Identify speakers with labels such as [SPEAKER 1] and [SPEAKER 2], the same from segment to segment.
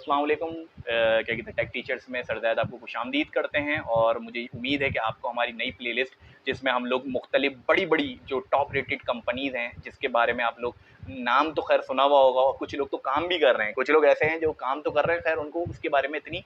[SPEAKER 1] अस्सलाम वालेकुम। क्या कहते हैं, टेक टीचर्स में सरदैद आपको खुशामदीद करते हैं और मुझे उम्मीद है कि आपको हमारी नई प्लेलिस्ट, जिसमें हम लोग मुख्तलिफ बड़ी बड़ी जो टॉप रेटेड कंपनीज़ हैं, जिसके बारे में आप लोग नाम तो खैर सुना हुआ होगा और कुछ लोग तो काम भी कर रहे हैं, कुछ लोग ऐसे हैं जो काम तो कर रहे हैं, खैर उनको उसके बारे में इतनी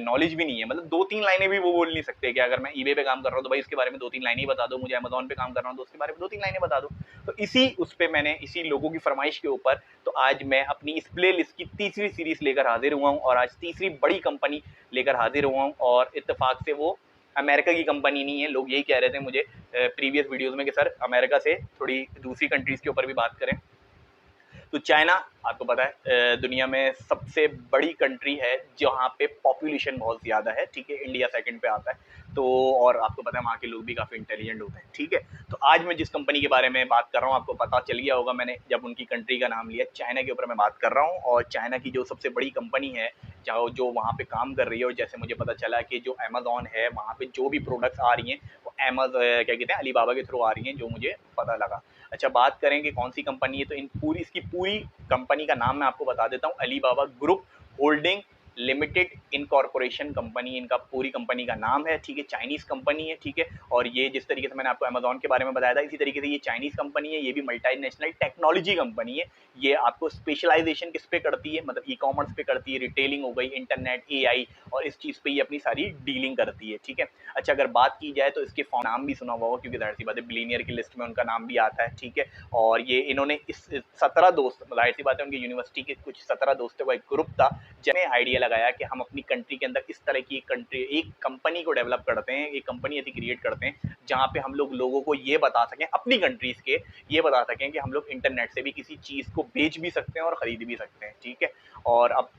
[SPEAKER 1] नॉलेज भी नहीं है। मतलब 2-3 लाइनें भी वो बोल नहीं सकते कि अगर मैं ईबे पे काम कर रहा हूँ तो भाई इसके बारे में 2-3 लाइनें ही बता दो, मुझे अमेज़न पे काम कर रहा हूँ तो उसके बारे में 2-3 लाइनें बता दो। तो इसी उस पे मैंने इसी लोगों की फरमाइश के ऊपर तो आज मैं अपनी इस प्ले लिस्ट की तीसरी सीरीज लेकर हाजिर हुआ हूँ और आज तीसरी बड़ी कंपनी लेकर हाजिर हुआ हूँ और इत्तेफाक से वो अमेरिका की कंपनी नहीं है। लोग यही कह रहे थे मुझे प्रीवियस वीडियोस में कि सर अमेरिका से थोड़ी दूसरी कंट्रीज़ के ऊपर भी बात करें। तो चाइना आपको पता है दुनिया में सबसे बड़ी कंट्री है जहाँ पे पॉपुलेशन बहुत ज़्यादा है, ठीक है। इंडिया सेकंड पे आता है। तो और आपको पता है वहाँ के लोग भी काफ़ी इंटेलिजेंट होते हैं, ठीक है। तो आज मैं जिस कंपनी के बारे में बात कर रहा हूँ आपको पता चल गया होगा, मैंने जब उनकी कंट्री का नाम लिया, चाइना के ऊपर मैं बात कर रहा हूँ। और चाइना की जो सबसे बड़ी कंपनी है जो वहाँ पे काम कर रही है, और जैसे मुझे पता चला कि जो अमेज़न है वहाँ पे जो भी प्रोडक्ट्स आ रही हैं वो क्या कहते हैं, अलीबाबा के थ्रू आ रही हैं, जो मुझे पता लगा। अच्छा, बात करें कि कौन सी कंपनी है, तो इसकी पूरी कंपनी का नाम मैं आपको बता देता हूँ। Alibaba group holding limited incorporation company इनका पूरी कंपनी का नाम है, ठीक है। चाइनीज़ कंपनी है, ठीक है। और ये जिस तरीके से मैंने आपको अमेज़न के बारे में बताया था, इसी तरीके से ये चाइनीज़ कंपनी है, ये भी मल्टीनेशनल टेक्नोलॉजी कंपनी है। ये आपको स्पेशलाइजेशन किस पे करती है, मतलब ई कॉमर्स पे करती है, रिटेलिंग हो गई, इंटरनेट, एआई और इस चीज़ पे ये अपनी सारी डीलिंग करती है, ठीक है। अच्छा, अगर बात की जाए तो इसके नाम भी सुना हुआ होगा, क्योंकि जाहिर सी बात है बिलियनियर की लिस्ट में उनका नाम भी आता है, ठीक है। और ये इन्होंने इस 17 दोस्त, जाहिर सी बात है उनकी यूनिवर्सिटी के कुछ 17 दोस्तों का एक ग्रुप था, जिन्हें आइडिया लगाया कि हम अपनी कंट्री के अंदर इस तरह की एक कंपनी को डेवलप करते हैं, एक कंपनी ऐसी क्रिएट करते हैं जहाँ पे हम लोग लोगों को ये बता सकें, अपनी कंट्रीज़ के ये बता सकें कि हम लोग इंटरनेट से भी किसी चीज़ को बेच भी सकते हैं और ख़रीद भी सकते हैं, ठीक है। और अब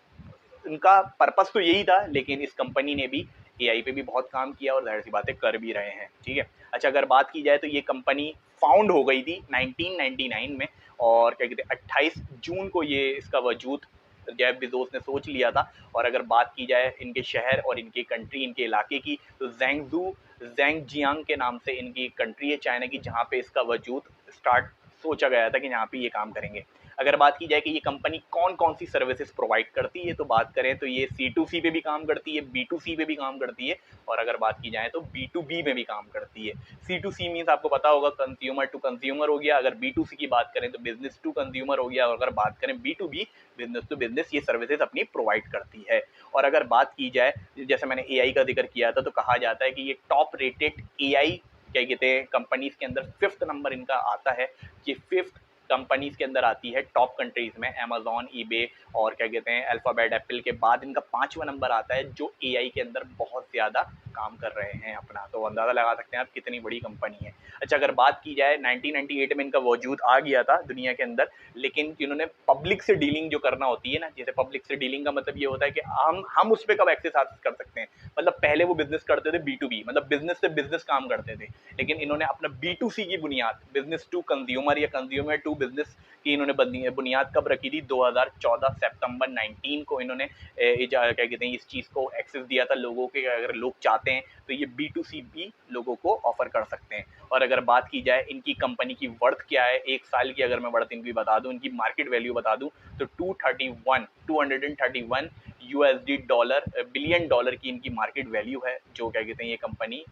[SPEAKER 1] उनका पर्पस तो यही था, लेकिन इस कंपनी ने भी एआई पे भी बहुत काम किया और जाहिर सी बातें कर भी रहे हैं, ठीक है। अच्छा, अगर बात की जाए तो ये कंपनी फाउंड हो गई थी 1999 में, और क्या कहते हैं 28 जून को ये इसका वजूद जेफ बेजोस ने सोच लिया था। और अगर बात की जाए इनके शहर और इनके कंट्री, इनके इलाके की, तो ज़ैंगजियांग के नाम से इनकी कंट्री है चाइना की, जहाँ पे इसका वजूद स्टार्ट सोचा गया था कि यहाँ पे ये काम करेंगे। अगर बात की जाए कि ये कंपनी कौन कौन सी सर्विसेज प्रोवाइड करती है, तो बात करें तो ये C2C पे भी काम करती है, B2C पे भी काम करती है, और अगर बात की जाए तो B2B में भी काम करती है। C2C मीन्स आपको पता होगा कंज्यूमर टू कंज्यूमर हो गया, अगर B2C की बात करें तो बिजनेस टू कंज्यूमर हो गया, और अगर बात करें B2B, बिजनेस टू बिजनेस, ये सर्विसेज अपनी प्रोवाइड करती है। और अगर बात की जाए, जैसे मैंने एआई का जिक्र किया था, तो कहा जाता है कि ये टॉप रेटेड एआई क्या कहते हैं कंपनीज के अंदर 5th नंबर इनका आता है। ये 5th कंपनीज के अंदर आती है टॉप कंट्रीज में, अमेज़न, ईबे और क्या कहते हैं अल्फ़ाबेट, एप्पल के बाद इनका 5वां नंबर आता है, जो एआई के अंदर बहुत ज़्यादा काम कर रहे हैं अपना। तो अंदाज़ा लगा सकते हैं आप कितनी बड़ी कंपनी है। अच्छा, अगर बात की जाए 1998 में इनका वजूद आ गया था दुनिया के अंदर, लेकिन इन्होंने पब्लिक से डीलिंग जो करना होती है ना, जैसे पब्लिक से डीलिंग का मतलब ये होता है कि हम उस पर कब एक्सेस कर सकते हैं। मतलब पहले वो बिजनेस करते थे B2B, मतलब बिजनेस से बिजनेस काम करते थे, लेकिन इन्होंने अपना B2C की बुनियाद, बिजनेस टू कंज्यूमर या कंज्यूमर टू बिजनेस की इन्होंने बुनियाद कब रखी थी, 2014 सितंबर 19 को इन्होंने क्या कहते हैं इस चीज़ को एक्सेस दिया था लोगों के, अगर लोग चाहते हैं तो ये B2C भी लोगों को ऑफर कर सकते हैं। और अगर बात की जाए इनकी कंपनी की वर्थ क्या है, एक साल की अगर मैं वर्थ इनकी बता दूं, इनकी मार्केट वैल्यू बता दूं, तो 231 यूएसडी डॉलर बिलियन डॉलर की इनकी मार्केट वैल्यू है, जो क्या कहते हैं ये कंपनी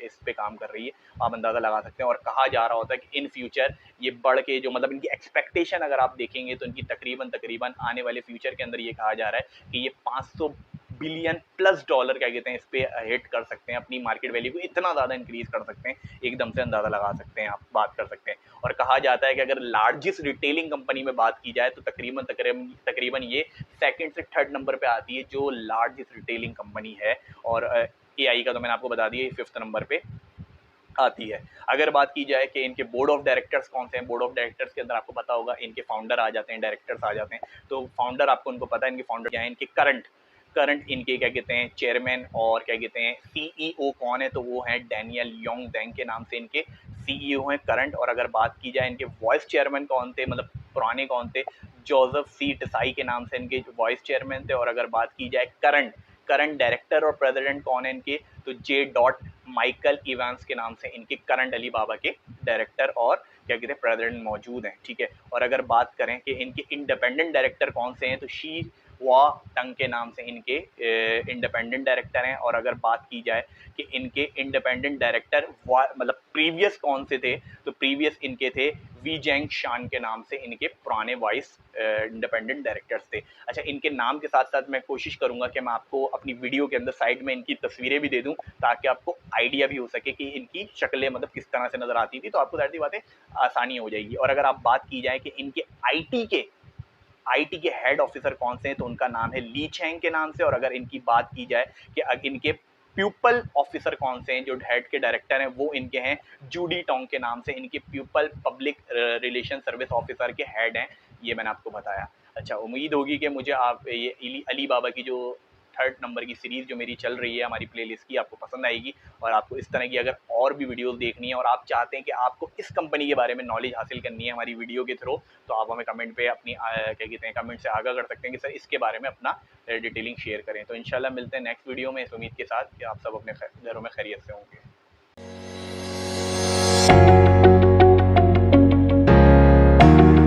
[SPEAKER 1] इस पे काम कर रही है। आप अंदाज़ा लगा सकते हैं। और कहा जा रहा होता है कि इन फ्यूचर ये बढ़ के, जो मतलब इनकी एक्सपेक्टेशन अगर आप देखेंगे तो इनकी तकरीबन आने वाले फ्यूचर के अंदर ये कहा जा रहा है कि ये 500 बिलियन प्लस डॉलर क्या कहते हैं इस पे हिट कर सकते हैं, अपनी मार्केट वैल्यू को इतना ज़्यादा इंक्रीज कर सकते हैं, एकदम से अंदाज़ा लगा सकते हैं, आप बात कर सकते हैं। और कहा जाता है कि अगर लार्जेस्ट रिटेलिंग कंपनी में बात की जाए तो तकरीबन ये सेकंड से थर्ड नंबर पे आती है, जो लार्जेस्ट रिटेलिंग कंपनी है। और एआई का तो मैंने आपको बता दिया, 5th नंबर पे आती है। अगर बात की जाए कि इनके बोर्ड ऑफ डायरेक्टर्स कौन से हैं, बोर्ड ऑफ डायरेक्टर्स के अंदर आपको पता होगा इनके फाउंडर आ जाते हैं, डायरेक्टर्स आ जाते हैं। तो फाउंडर आपको उनको पता है, इनके फाउंडर क्या हैं, इनके करंट इनके क्या कहते हैं चेयरमैन और क्या कहते हैं सीईओ कौन है, तो वो हैं डैनियल योंग ज़ैंग के नाम से इनके सीईओ हैं करंट। और अगर बात की जाए इनके वॉइस चेयरमैन कौन थे, मतलब पुराने कौन थे, जोसेफ सी टिसाई के नाम से इनके वॉइस चेयरमैन थे। और अगर बात की जाए करंट डायरेक्टर और प्रेसिडेंट कौन है इनके, तो जे डॉट माइकल इवांस के नाम से इनके करंट अलीबाबा के डायरेक्टर और क्या कहते हैं प्रेसिडेंट मौजूद हैं, ठीक है। और अगर बात करें कि इनके इंडिपेंडेंट डायरेक्टर कौन से हैं, तो शी हुआ टंग के नाम से इनके इंडिपेंडेंट डायरेक्टर हैं। और अगर बात की जाए कि इनके इंडिपेंडेंट डायरेक्टर मतलब प्रीवियस कौन से थे, तो प्रीवियस इनके थे वी जेंग शान के नाम से इनके पुराने वाइस इंडिपेंडेंट डायरेक्टर्स थे। अच्छा, इनके नाम के साथ साथ मैं कोशिश करूंगा कि मैं आपको अपनी वीडियो के अंदर साइड में इनकी तस्वीरें भी दे दूं, ताकि आपको आइडिया भी हो सके कि इनकी शक्लें मतलब किस तरह से नजर आती थी, तो आपको ज़ाहिर सी बात है आसानी हो जाएगी। और अगर आप बात की जाए कि इनके आईटी के हेड ऑफिसर कौन से हैं, तो उनका नाम है ली चैंग के नाम से। और अगर इनकी बात की जाए कि इनके प्यूपल ऑफिसर कौन से हैं, जो हेड के डायरेक्टर हैं, वो इनके हैं जूडी टोंग के नाम से, इनके प्यूपल पब्लिक रिलेशन सर्विस ऑफिसर के हेड हैं। ये मैंने आपको बताया। अच्छा, उम्मीद होगी कि मुझे आप ये अली बाबा की जो थर्ड नंबर की सीरीज़ जो मेरी चल रही है हमारी प्लेलिस्ट की, आपको पसंद आएगी। और आपको इस तरह की अगर और भी वीडियोस देखनी है और आप चाहते हैं कि आपको इस कंपनी के बारे में नॉलेज हासिल करनी है हमारी वीडियो के थ्रू, तो आप हमें कमेंट पे अपनी क्या कहते हैं कमेंट से आगाह कर सकते हैं कि सर इसके बारे में अपना डिटेलिंग शेयर करें। तो इंशाल्लाह मिलते हैं नेक्स्ट वीडियो में, इस उम्मीद के साथ कि आप सब अपने घरों में खैरियत से होंगे।